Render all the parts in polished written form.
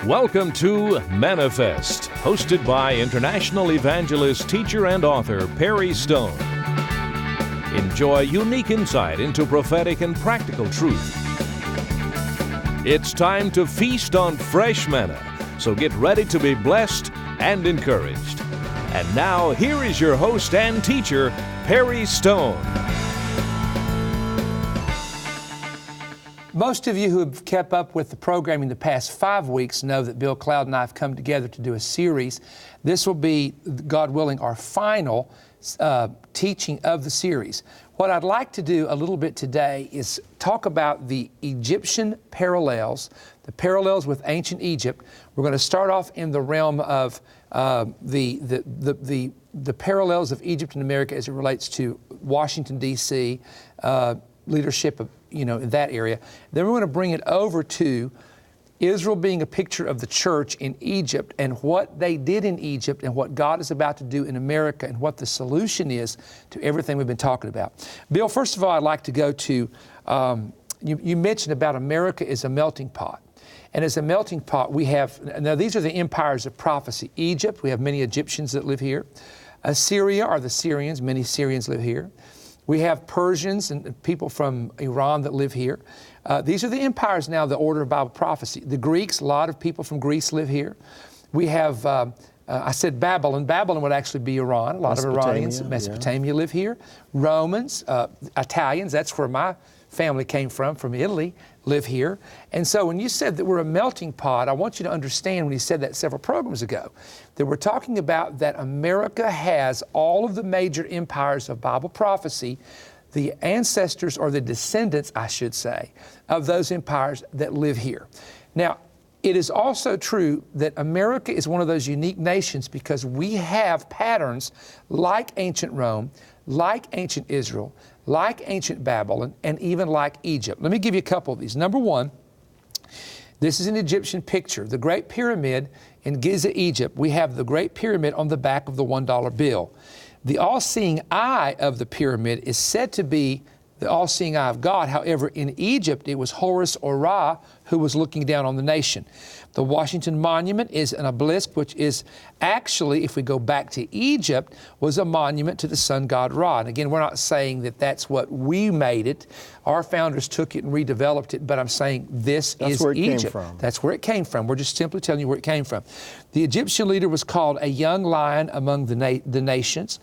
Welcome to Manifest, hosted by international evangelist, teacher, and author Perry Stone. Enjoy unique insight into prophetic and practical truth. It's time to feast on fresh manna, so get ready to be blessed and encouraged. And now, here is your host and teacher, Perry Stone. Most of you who have kept up with the programming the past 5 weeks know that Bill Cloud and I have come together to do a series. This will be, God willing, our final teaching of the series. What I'd like to do a little bit today is talk about the Egyptian parallels, the parallels with ancient Egypt. We're going to start off in the realm of the parallels of Egypt and America as it relates to Washington, D.C., leadership of, in that area. Then we're going to bring it over to Israel being a picture of the church in Egypt and what they did in Egypt and what God is about to do in America and what the solution is to everything we've been talking about. Bill, first of all, I'd like to go to, you mentioned about America is a melting pot. And as a melting pot, we have, now these are the empires of prophecy. Egypt, we have many Egyptians that live here. Assyria are the Syrians, many Syrians live here. We have Persians and people from Iran that live here. These are the empires now, the order of Bible prophecy. The Greeks, a lot of people from Greece live here. We have, I said Babylon. Babylon would actually be Iran. A lot of Iranians, Mesopotamia live here. Romans, Italians, that's where my family came from Italy, live here. And so when you said that we're a melting pot, I want you to understand when you said that several programs ago, that we're talking about that America has all of the major empires of Bible prophecy, the ancestors or the descendants, I should say, of those empires that live here. Now, it is also true that America is one of those unique nations because we have patterns like ancient Rome, like ancient Israel, like ancient Babylon, and even like Egypt. Let me give you a couple of these. Number one, this is an Egyptian picture. The Great Pyramid in Giza, Egypt, we have the Great Pyramid on the back of the $1 bill. The all-seeing eye of the pyramid is said to be the all-seeing eye of God. However, in Egypt, it was Horus or Ra who was looking down on the nation. The Washington Monument is an obelisk, which is actually, if we go back to Egypt, was a monument to the sun god Ra. And again, we're not saying that that's what we made it. Our founders took it and redeveloped it, but I'm saying this is where it Egypt. Came from. That's where it came from. We're just simply telling you where it came from. The Egyptian leader was called a young lion among the nations.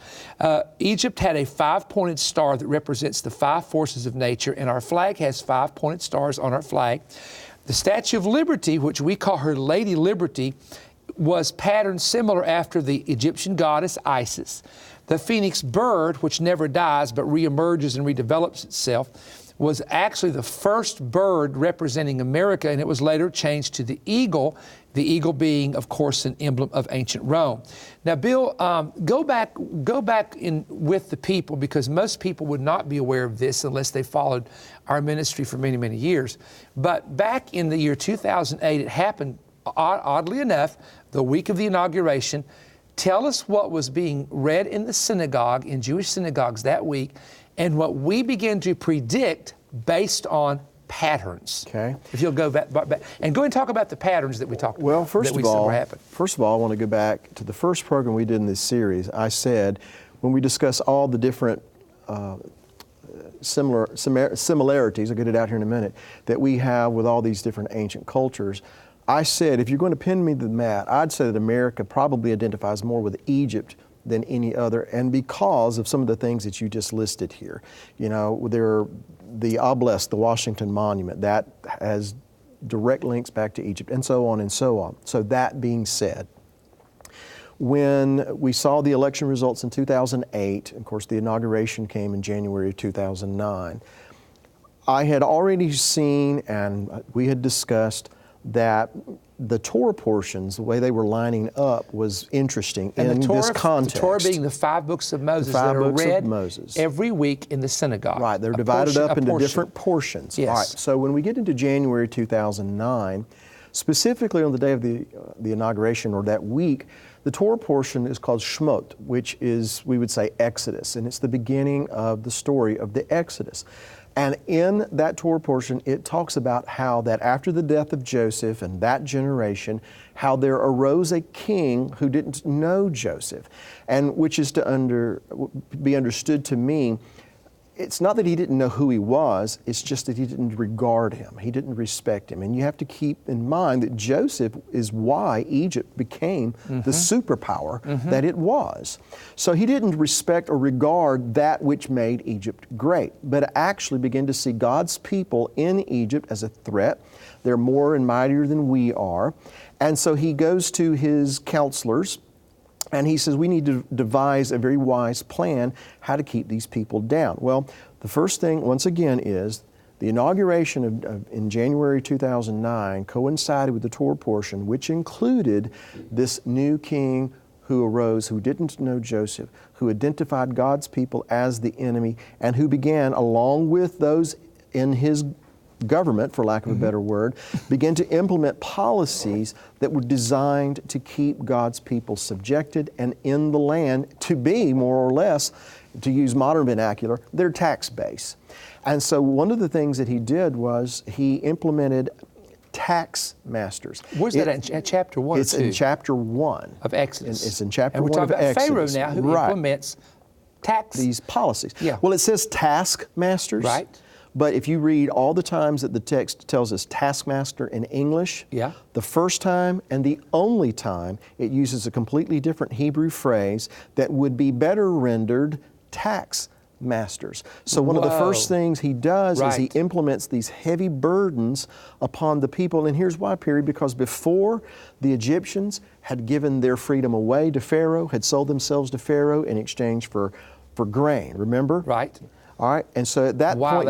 Egypt had a 5-pointed star that represents the 5 forces of nature, and our flag has 5-pointed stars on our flag. The Statue of Liberty, which we call her Lady Liberty, was patterned similar after the Egyptian goddess Isis. The phoenix bird, which never dies but reemerges and redevelops itself, was actually the first bird representing America, and it was later changed to the eagle being, of course, an emblem of ancient Rome. Now, Bill, go back in with the people, because most people would not be aware of this unless they followed our ministry for many, many years. But back in the year 2008, it happened, oddly enough, the week of the inauguration. Tell us what was being read in the synagogue, in Jewish synagogues that week, and what we began to predict based on patterns. Okay. If you'll go back and go and talk about the patterns that we talked about. Well, first of all, I want to go back to the first program we did in this series. I said, when we discuss all the different similarities, I'll get it out here in a minute, that we have with all these different ancient cultures, I said, if you're going to pin me to the mat, I'd say that America probably identifies more with Egypt than any other, and because of some of the things that you just listed here. The obelisk, the Washington Monument, that has direct links back to Egypt, and so on and so on. So that being said, when we saw the election results in 2008, of course the inauguration came in January of 2009, I had already seen, and we had discussed, that the Torah portions, the way they were lining up, was interesting in this context. The Torah being the 5 books of Moses that are read every week in the synagogue. Right, they're divided up into different portions. Yes. All right, so when we get into January 2009, specifically on the day of the inauguration, or that week, the Torah portion is called Shemot, which is, we would say, Exodus, and it's the beginning of the story of the Exodus. And in that Torah portion, it talks about how that after the death of Joseph and that generation, how there arose a king who didn't know Joseph, and which is to be understood to mean, it's not that he didn't know who he was, it's just that he didn't regard him. He didn't respect him. And you have to keep in mind that Joseph is why Egypt became the superpower that it was. So he didn't respect or regard that which made Egypt great, but actually began to see God's people in Egypt as a threat. They're more and mightier than we are. And so he goes to his counselors, and he says, we need to devise a very wise plan how to keep these people down. Well, the first thing, once again, is the inauguration in January 2009 coincided with the Torah portion, which included this new king who arose, who didn't know Joseph, who identified God's people as the enemy, and who began, along with those in his government, for lack of a better word, began to implement policies that were designed to keep God's people subjected and in the land to be, more or less, to use modern vernacular, their tax base. And so one of the things that he did was he implemented tax masters. Where's that in chapter 1 or 2? It's in chapter 1. Of Exodus. It's in chapter 1 of Exodus. And we're talking about Pharaoh now who implements tax. These policies. Yeah. Well, it says task masters. Right. But if you read all the times that the text tells us taskmaster in English, the first time and the only time it uses a completely different Hebrew phrase that would be better rendered tax masters. So one of the first things he does is he implements these heavy burdens upon the people. And here's why, Perry, because before the Egyptians had given their freedom away to Pharaoh, had sold themselves to Pharaoh in exchange for grain, remember? Right. All right, and so at that point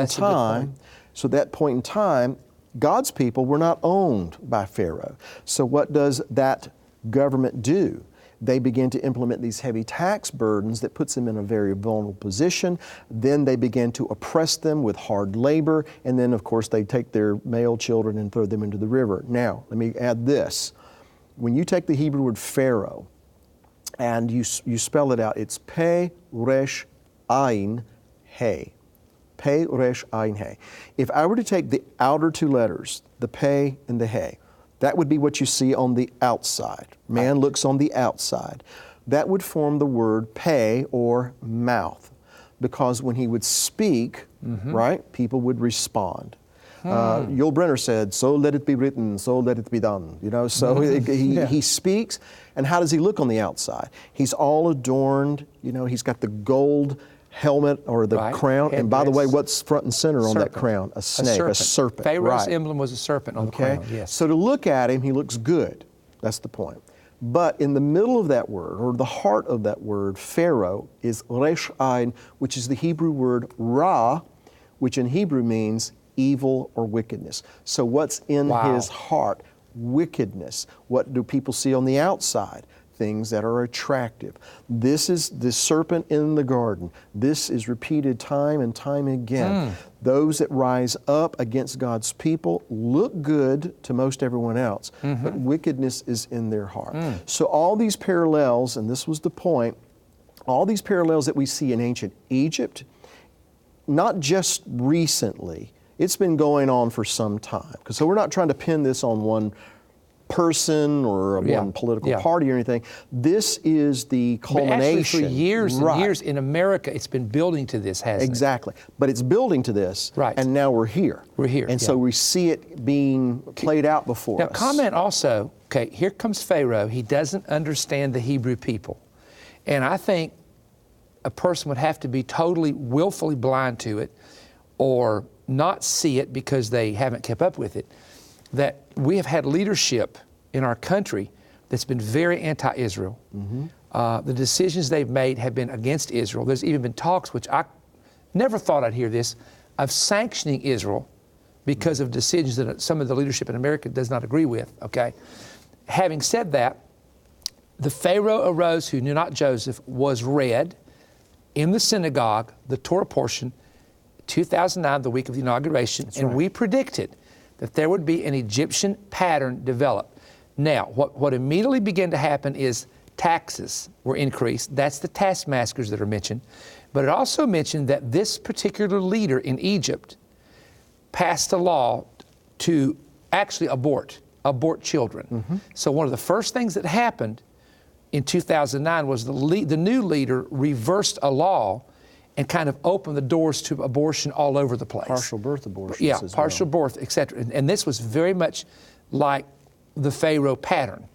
in time, God's people were not owned by Pharaoh. So what does that government do? They begin to implement these heavy tax burdens that puts them in a very vulnerable position. Then they begin to oppress them with hard labor, and then of course they take their male children and throw them into the river. Now, let me add this. When you take the Hebrew word Pharaoh and you spell it out, it's Pe, Resh, Ayin, Hey. Pe, Resh, Ayin, Hey. If I were to take the outer two letters, the Pe and the Hey, that would be what you see on the outside. Man looks on the outside. That would form the word Pe, or mouth, because when he would speak, right, people would respond. Yul Brynner said, so let it be written, so let it be done. You know, so he speaks, and how does he look on the outside? He's all adorned, you know, he's got the gold helmet or the crown. And by the way, what's front and center on that crown? A snake, a serpent. Pharaoh's emblem was a serpent on the crown, yes. So to look at him, he looks good. That's the point. But in the middle of that word, or the heart of that word, Pharaoh, is Resh Ayin, which is the Hebrew word Ra, which in Hebrew means evil or wickedness. So what's in his heart? Wickedness. What do people see on the outside? Things that are attractive. This is the serpent in the garden. This is repeated time and time again. Those that rise up against God's people look good to most everyone else, but wickedness is in their heart. So all these parallels, and this was the point, all these parallels that we see in ancient Egypt, not just recently, it's been going on for some time. So we're not trying to pin this on one person or one political party or anything. This is the culmination. Actually, for years and years in America, it's been building to this, hasn't it? Exactly. But it's building to this, and now we're here. We're here. And so we see it being played out before us. Now, comment also, okay, here comes Pharaoh. He doesn't understand the Hebrew people. And I think a person would have to be totally willfully blind to it or not see it because they haven't kept up with it, that we have had leadership in our country that's been very anti-Israel. The decisions they've made have been against Israel. There's even been talks, which I never thought I'd hear this, of sanctioning Israel because of decisions that some of the leadership in America does not agree with, okay? Having said that, the Pharaoh arose who knew not Joseph was read in the synagogue, the Torah portion, 2009, the week of the inauguration, and we predicted that there would be an Egyptian pattern developed. Now, what immediately began to happen is taxes were increased. That's the taskmasters that are mentioned. But it also mentioned that this particular leader in Egypt passed a law to actually abort children. Mm-hmm. So one of the first things that happened in 2009 was the new leader reversed a law and kind of opened the doors to abortion all over the place. Partial birth abortions. Yeah, as partial well. birth, etc. And this was very much like the Pharaoh pattern.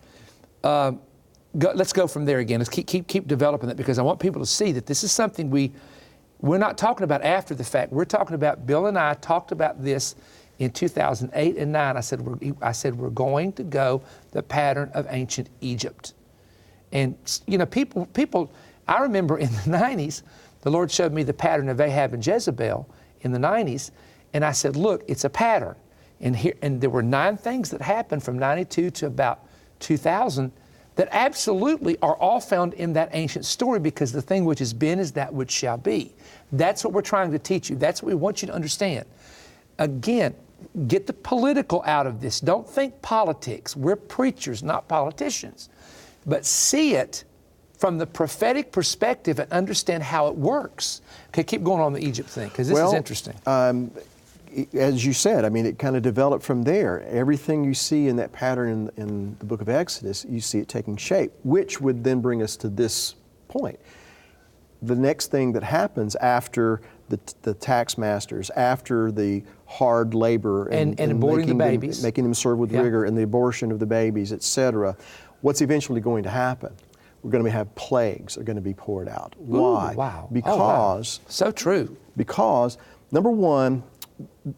Let's go from there again. Let's keep developing it, because I want people to see that this is something we're not talking about after the fact. We're talking about, Bill and I talked about this in 2008 and 9. I said we're going to go the pattern of ancient Egypt. And you know, people. I remember in the 90s, the Lord showed me the pattern of Ahab and Jezebel in the 90s, and I said, look, it's a pattern. And there were 9 things that happened from 92 to about 2000 that absolutely are all found in that ancient story, because the thing which has been is that which shall be. That's what we're trying to teach you. That's what we want you to understand. Again, get the political out of this. Don't think politics. We're preachers, not politicians. But see it from the prophetic perspective and understand how it works. Okay, keep going on the Egypt thing, because this is interesting. As you said, I mean, it kind of developed from there. Everything you see in that pattern in the book of Exodus, you see it taking shape, which would then bring us to this point. The next thing that happens after the tax masters, after the hard labor and aborting the babies, making them serve with rigor, and the abortion of the babies, etc., what's eventually going to happen? We're going to have plagues are going to be poured out. Why? Ooh, wow. Because so true. Because number one,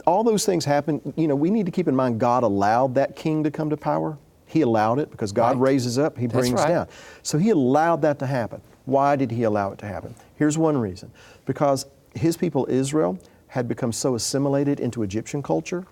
all those things happen. You know, we need to keep in mind God allowed that king to come to power. He allowed it because God raises up, He brings down. So He allowed that to happen. Why did He allow it to happen? Here's one reason. Because His people Israel had become so assimilated into Egyptian culture.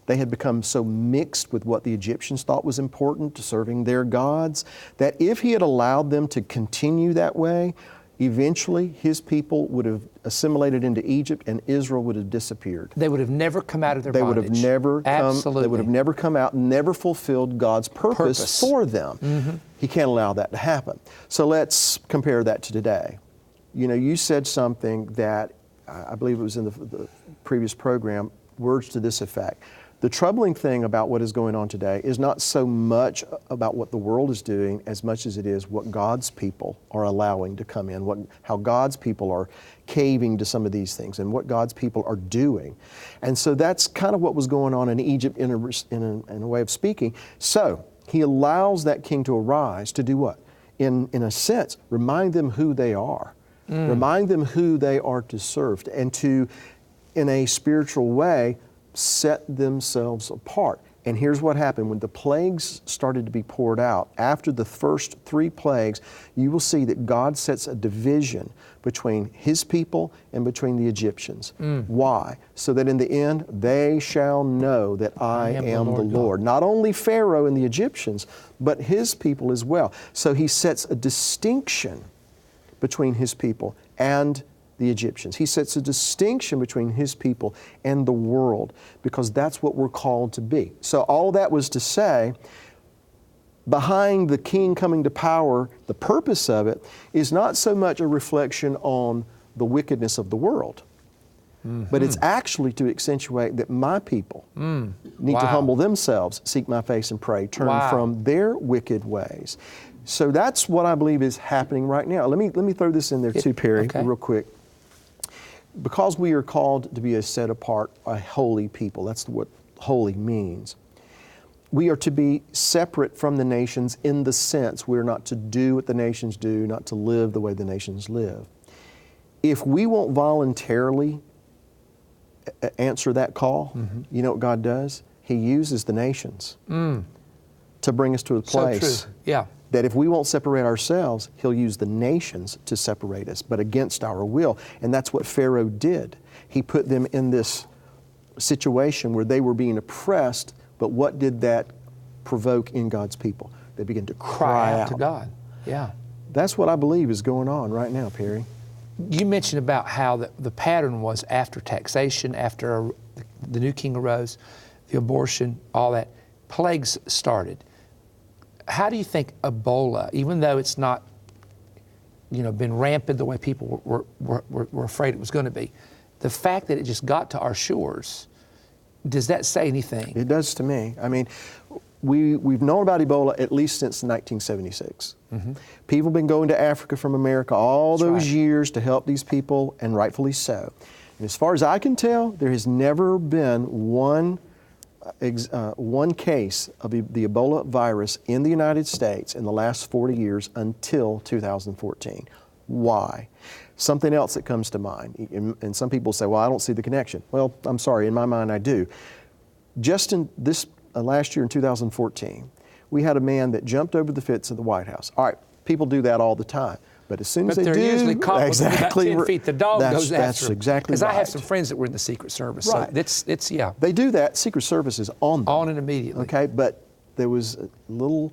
They had become so mixed with what the Egyptians thought was important, to serving their gods, that if He had allowed them to continue that way, eventually His people would have assimilated into Egypt and Israel would have disappeared. They would have never come out of their bondage. bondage. They would have never come out, never fulfilled God's purpose for them. Mm-hmm. He can't allow that to happen. So let's compare that to today. You know, you said something that I believe it was in the previous program, words to this effect. The troubling thing about what is going on today is not so much about what the world is doing as much as it is what God's people are allowing to come in, how God's people are caving to some of these things and what God's people are doing. And so that's kind of what was going on in Egypt in a way of speaking. So He allows that king to arise to do what? In a sense, remind them who they are. Remind them who they are to serve, and to, in a spiritual way, set themselves apart. And here's what happened. When the plagues started to be poured out, after the first 3 plagues, you will see that God sets a division between His people and between the Egyptians. Why? So that in the end, they shall know that I am the Lord. Not only Pharaoh and the Egyptians, but his people as well. So He sets a distinction between His people and the Egyptians. He sets a distinction between His people and the world, because that's what we're called to be. So all that was to say, behind the king coming to power, the purpose of it is not so much a reflection on the wickedness of the world, but it's actually to accentuate that my people need to humble themselves, seek my face and pray, turn from their wicked ways. So that's what I believe is happening right now. Let me throw this in there too, Perry, real quick. Because we are called to be a set apart, a holy people, that's what holy means. We are to be separate from the nations in the sense we're not to do what the nations do, not to live the way the nations live. If we won't voluntarily answer that call, you know what God does? He uses the nations to bring us to a place. So true. That if we won't separate ourselves, He'll use the nations to separate us, but against our will. And that's what Pharaoh did. He put them in this situation where they were being oppressed, but what did that provoke in God's people? They began to cry out to God. Yeah. That's what I believe is going on right now, Perry. You mentioned about how the pattern was after taxation, after the new king arose, the abortion, all that, plagues started. How do you think Ebola, even though it's not been rampant the way people were afraid it was going to be. The fact that it just got to our shores, does that say anything? It does to me. I mean, we've known about Ebola at least since 1976. Mm-hmm. People have been going to Africa from America all those years to help these people, and rightfully so. And as far as I can tell, there has never been one case of the Ebola virus in the United States in the last 40 years until 2014. Why? Something else that comes to mind, and some people say, well, I don't see the connection. Well, I'm sorry, in my mind I do. Just in this last year in 2014, we had a man that jumped over the fence of the White House. All right, people do that all the time. But as soon as they do, they're usually caught exactly, within about 10 feet. The dog goes after That's them. exactly right. Because I have some friends that were in the Secret Service. Right. So it's They do that. Secret Service is on them. On it immediately. Okay, but there was a little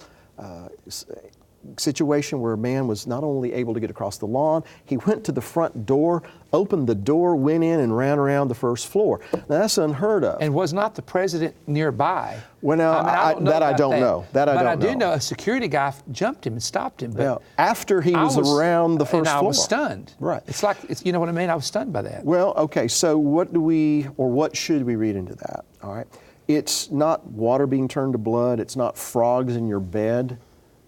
situation where a man was not only able to get across the lawn, he went to the front door, opened the door, went in, and ran around the first floor. Now, that's unheard of. And was not the president nearby? Well, now, I don't know. But I do know a security guy jumped him and stopped him. But now, after he was around the first floor. I was stunned. Right. It's like, you know what I mean? I was stunned by that. Well, okay, so what should we read into that? All right. It's not water being turned to blood. It's not frogs in your bed.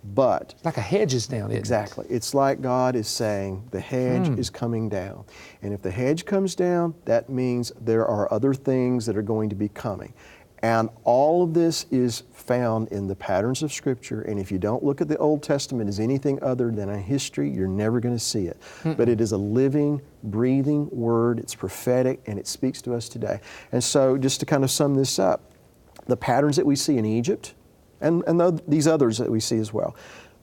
But like a hedge is down. Exactly. It's like God is saying the hedge is coming down. And if the hedge comes down, that means there are other things that are going to be coming. And all of this is found in the patterns of Scripture. And if you don't look at the Old Testament as anything other than a history, you're never going to see it. But it is a living, breathing word. It's prophetic, and it speaks to us today. And so just to kind of sum this up, the patterns that we see in Egypt, and these others that we see as well,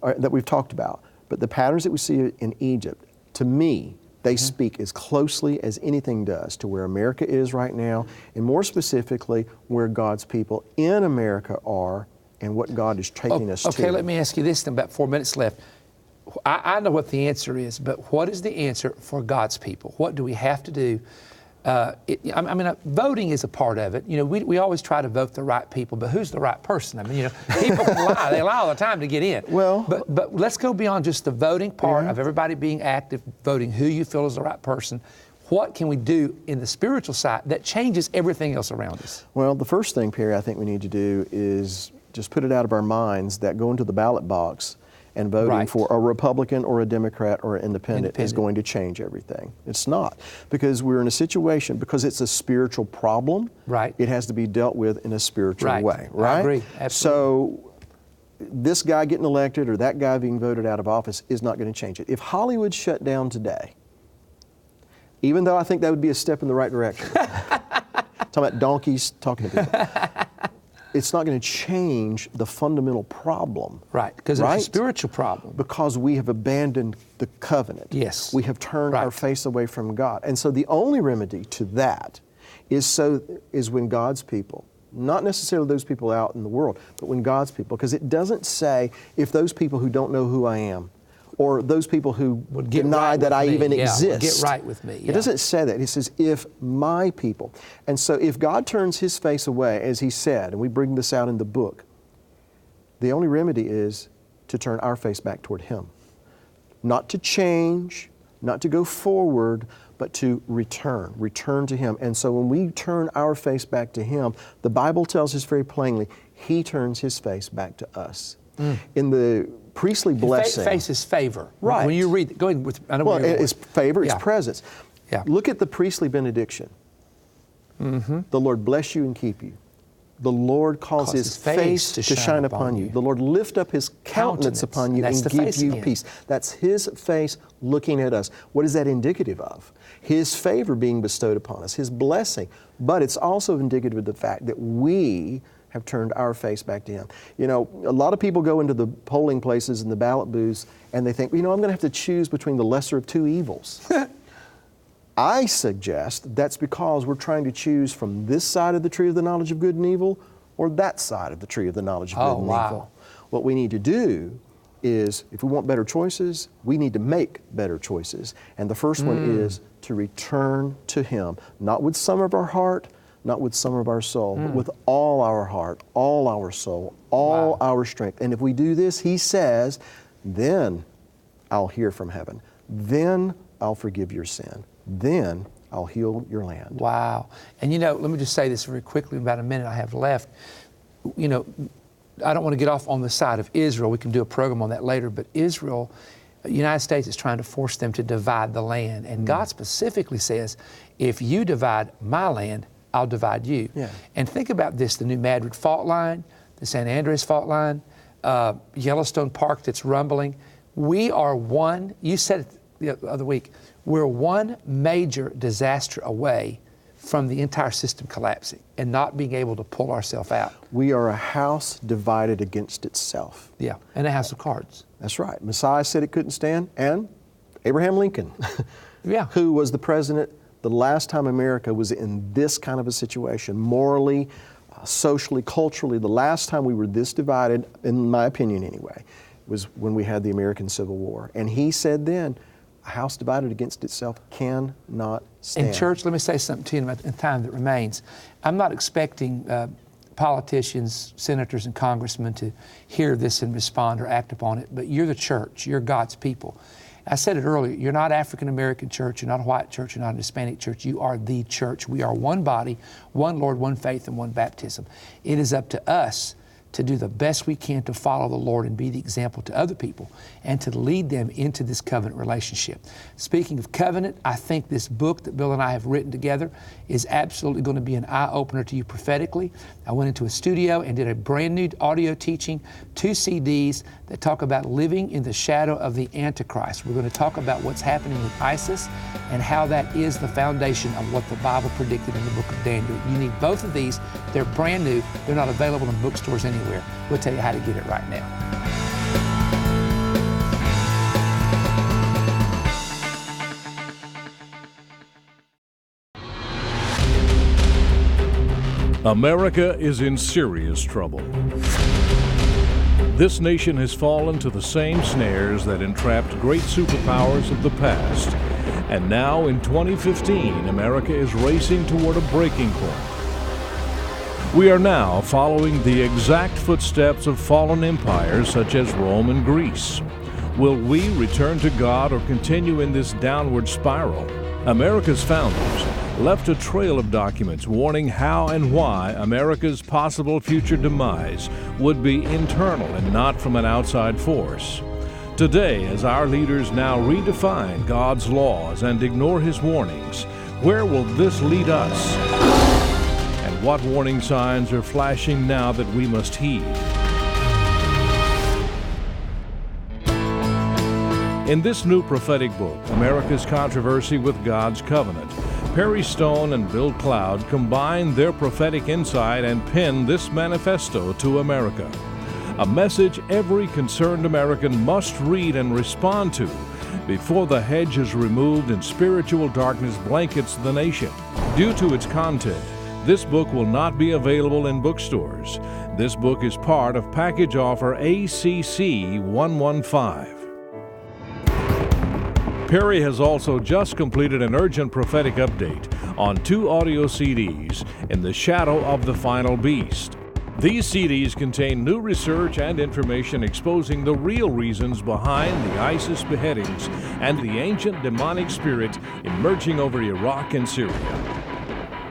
that we've talked about. But the patterns that we see in Egypt, to me, they speak as closely as anything does to where America is right now, and more specifically, where God's people in America are and what God is taking us to. Okay, let me ask you this in about 4 minutes left. I know what the answer is, but what is the answer for God's people? What do we have to do? Voting is a part of it. We always try to vote the right people, but who's the right person? People can lie. They lie all the time to get in. Well, but let's go beyond just the voting part of everybody being active, voting who you feel is the right person. What can we do in the spiritual side that changes everything else around us? Well, the first thing, Perry, I think we need to do is just put it out of our minds that going to the ballot box and voting for a Republican or a Democrat or an independent is going to change everything. It's not. Because we're in a situation, because it's a spiritual problem, it has to be dealt with in a spiritual way, right? I agree, absolutely. So this guy getting elected or that guy being voted out of office is not going to change it. If Hollywood shut down today, even though I think that would be a step in the right direction, talking about donkeys talking to people, it's not going to change the fundamental problem. Right, because it's a spiritual problem. Because we have abandoned the covenant. Yes. We have turned our face away from God. And so the only remedy to that is when God's people, not necessarily those people out in the world, but when God's people, because it doesn't say if those people who don't know who I am, or those people who would deny that I even exist. Get right with me. It doesn't say that. It says, if my people. And so if God turns His face away, as He said, and we bring this out in the book, the only remedy is to turn our face back toward Him. Not to change, not to go forward, but to return to Him. And so when we turn our face back to Him, the Bible tells us very plainly, He turns His face back to us. In the priestly blessing. Face is favor. Right. When you read, go ahead with, I know well, it's favor, it's presence. Yeah. Look at the priestly benediction. The Lord bless you and keep you. The Lord cause His face to shine upon you. The Lord lift up His countenance upon you and give you peace. That's His face looking at us. What is that indicative of? His favor being bestowed upon us, His blessing. But it's also indicative of the fact that we have turned our face back to Him. A lot of people go into the polling places and the ballot booths and they think, I'm going to have to choose between the lesser of two evils. I suggest that's because we're trying to choose from this side of the tree of the knowledge of good and evil or that side of the tree of the knowledge of good and evil. What we need to do is, if we want better choices, we need to make better choices. And the first one is to return to Him, not with some of our heart, not with some of our soul, but with all our heart, all our soul, all our strength. And if we do this, He says, then I'll hear from heaven. then I'll forgive your sin. Then I'll heal your land. Wow. And let me just say this very quickly, about a minute I have left. I don't want to get off on the side of Israel. We can do a program on that later, but Israel, the United States is trying to force them to divide the land. And God specifically says, if you divide my land, I'll divide you. Yeah. And think about this, the New Madrid fault line, the San Andreas fault line, Yellowstone Park that's rumbling. We are one, you said it the other week, we're one major disaster away from the entire system collapsing and not being able to pull ourselves out. We are a house divided against itself. Yeah, and a house of cards. That's right. Messiah said it couldn't stand, and Abraham Lincoln, Yeah. who was the president the last time America was in this kind of a situation, morally, socially, culturally. The last time we were this divided, in my opinion anyway, was when we had the American Civil War. And he said then, a house divided against itself cannot stand. And church, let me say something to you in the time that remains. I'm not expecting politicians, senators, and congressmen to hear this and respond or act upon it, but you're the church, you're God's people. I said it earlier, you're not African American church, you're not a white church, you're not a Hispanic church, you are the church. We are one body, one Lord, one faith, and one baptism. It is up to us to do the best we can to follow the Lord and be the example to other people and to lead them into this covenant relationship. Speaking of covenant, I think this book that Bill and I have written together is absolutely going to be an eye-opener to you prophetically. I went into a studio and did a brand new audio teaching, 2 CDs that talk about living in the shadow of the Antichrist. We're going to talk about what's happening with ISIS and how that is the foundation of what the Bible predicted in the book of Daniel. You need both of these. They're brand new. They're not available in bookstores anywhere. We'll tell you how to get it right now. America is in serious trouble. This nation has fallen to the same snares that entrapped great superpowers of the past. And now in 2015, America is racing toward a breaking point. We are now following the exact footsteps of fallen empires such as Rome and Greece. Will we return to God or continue in this downward spiral? America's founders left a trail of documents warning how and why America's possible future demise would be internal and not from an outside force. Today, as our leaders now redefine God's laws and ignore His warnings, where will this lead us? And what warning signs are flashing now that we must heed? In this new prophetic book, America's Controversy with God's Covenant, Perry Stone and Bill Cloud combine their prophetic insight and pen this manifesto to America. A message every concerned American must read and respond to before the hedge is removed and spiritual darkness blankets the nation. Due to its content, this book will not be available in bookstores. This book is part of package offer ACC 115. Perry has also just completed an urgent prophetic update on 2 audio CDs, In the Shadow of the Final Beast. These CDs contain new research and information exposing the real reasons behind the ISIS beheadings and the ancient demonic spirit emerging over Iraq and Syria.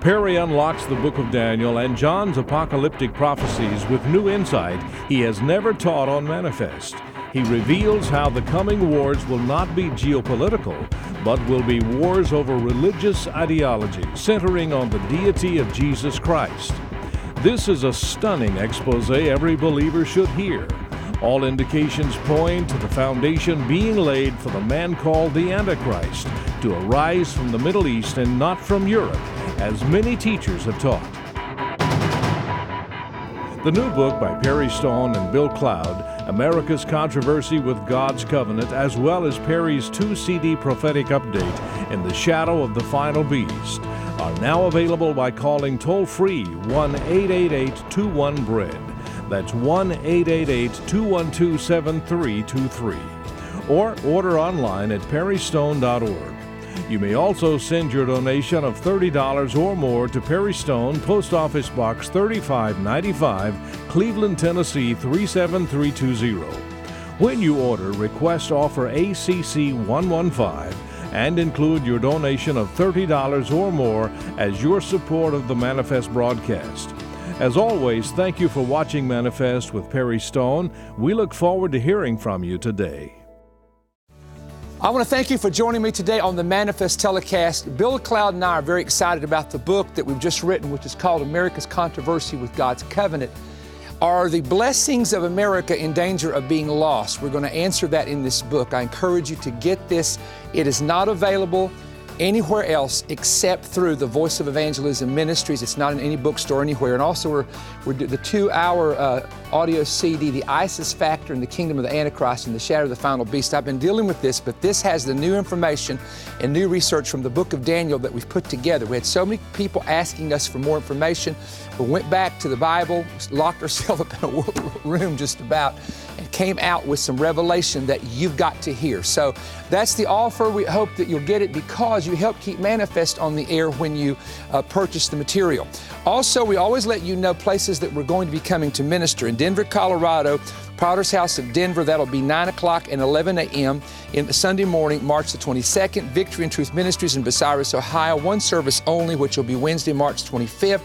Perry unlocks the book of Daniel and John's apocalyptic prophecies with new insight he has never taught on Manifest. He reveals how the coming wars will not be geopolitical, but will be wars over religious ideology centering on the deity of Jesus Christ. This is a stunning expose every believer should hear. All indications point to the foundation being laid for the man called the Antichrist to arise from the Middle East and not from Europe, as many teachers have taught. The new book by Perry Stone and Bill Cloud, America's Controversy with God's Covenant, as well as Perry's 2 CD prophetic update, In the Shadow of the Final Beast, are now available by calling toll-free 1-888-21-BREAD. That's 1-888-212-7323. Or order online at perrystone.org. You may also send your donation of $30 or more to Perry Stone, Post Office Box 3595, Cleveland, Tennessee 37320. When you order, request offer ACC 115 and include your donation of $30 or more as your support of the Manifest broadcast. As always, thank you for watching Manifest with Perry Stone. We look forward to hearing from you today. I want to thank you for joining me today on the Manifest telecast. Bill Cloud and I are very excited about the book that we've just written, which is called America's Controversy with God's Covenant. Are the blessings of America in danger of being lost? We're going to answer that in this book. I encourage you to get this. It is not available anywhere else except through the Voice of Evangelism Ministries. It's not in any bookstore anywhere. And also we're the 2-hour audio CD, The ISIS Factor and the Kingdom of the Antichrist and the Shadow of the Final Beast. I've been dealing with this, but this has the new information and new research from the book of Daniel that we've put together. We had so many people asking us for more information. We went back to the Bible, locked ourselves up in a room just about, and came out with some revelation that you've got to hear. So that's the offer. We hope that you'll get it because you help keep Manifest on the air when you purchase the material. Also, we always let you know places that we're going to be coming to minister. In Denver, Colorado, Potter's House of Denver, that'll be 9 o'clock and 11 a.m. in Sunday morning, March the 22nd. Victory and Truth Ministries in Bucyrus, Ohio, one service only, which will be Wednesday, March 25th.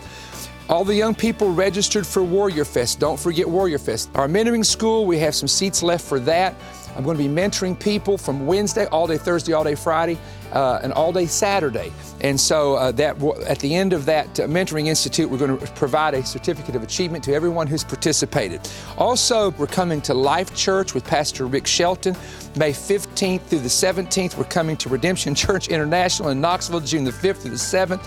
All the young people registered for Warrior Fest. Don't forget Warrior Fest. Our mentoring school, we have some seats left for that. I'm going to be mentoring people from Wednesday, all day Thursday, all day Friday, and all day Saturday. And so at the end of that Mentoring Institute, we're going to provide a certificate of achievement to everyone who's participated. Also, we're coming to Life Church with Pastor Rick Shelton, May 15th through the 17th. We're coming to Redemption Church International in Knoxville, June the 5th through the 7th.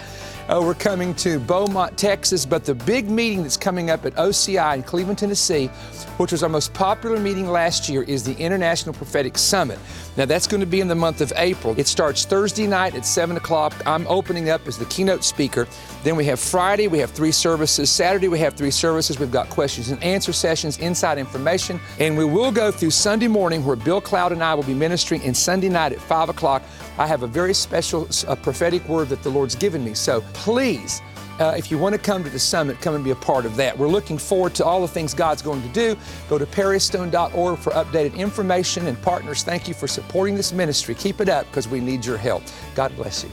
We're coming to Beaumont, Texas, but the big meeting that's coming up at OCI in Cleveland, Tennessee, which was our most popular meeting last year, is the International Prophetic Summit. Now, that's going to be in the month of April. It starts Thursday night at 7 o'clock. I'm opening up as the keynote speaker. Then we have Friday, we have 3 services. Saturday, we have 3 services. We've got questions and answer sessions, inside information. And we will go through Sunday morning where Bill Cloud and I will be ministering, and Sunday night at 5 o'clock, I have a very special prophetic word that the Lord's given me. So please, if you want to come to the summit, come and be a part of that. We're looking forward to all the things God's going to do. Go to perrystone.org for updated information. And partners, thank you for supporting this ministry. Keep it up because we need your help. God bless you.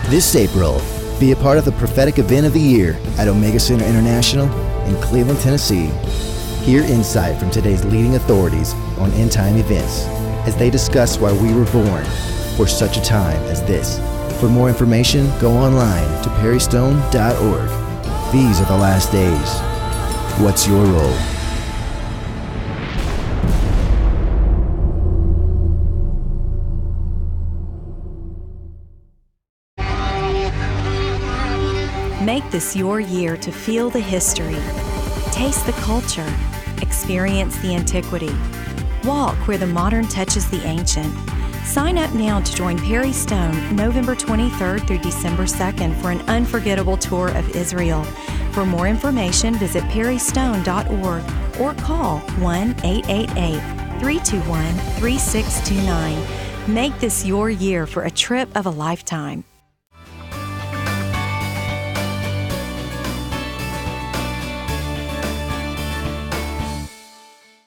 This April, be a part of the prophetic event of the year at Omega Center International in Cleveland, Tennessee. Hear insight from today's leading authorities on end-time events as they discuss why we were born for such a time as this. For more information, go online to perrystone.org. These are the last days. What's your role? Make this your year to feel the history, taste the culture, experience the antiquity, walk where the modern touches the ancient. Sign up now to join Perry Stone November 23rd through December 2nd for an unforgettable tour of Israel. For more information, visit perrystone.org or call 1-888-321-3629. Make this your year for a trip of a lifetime.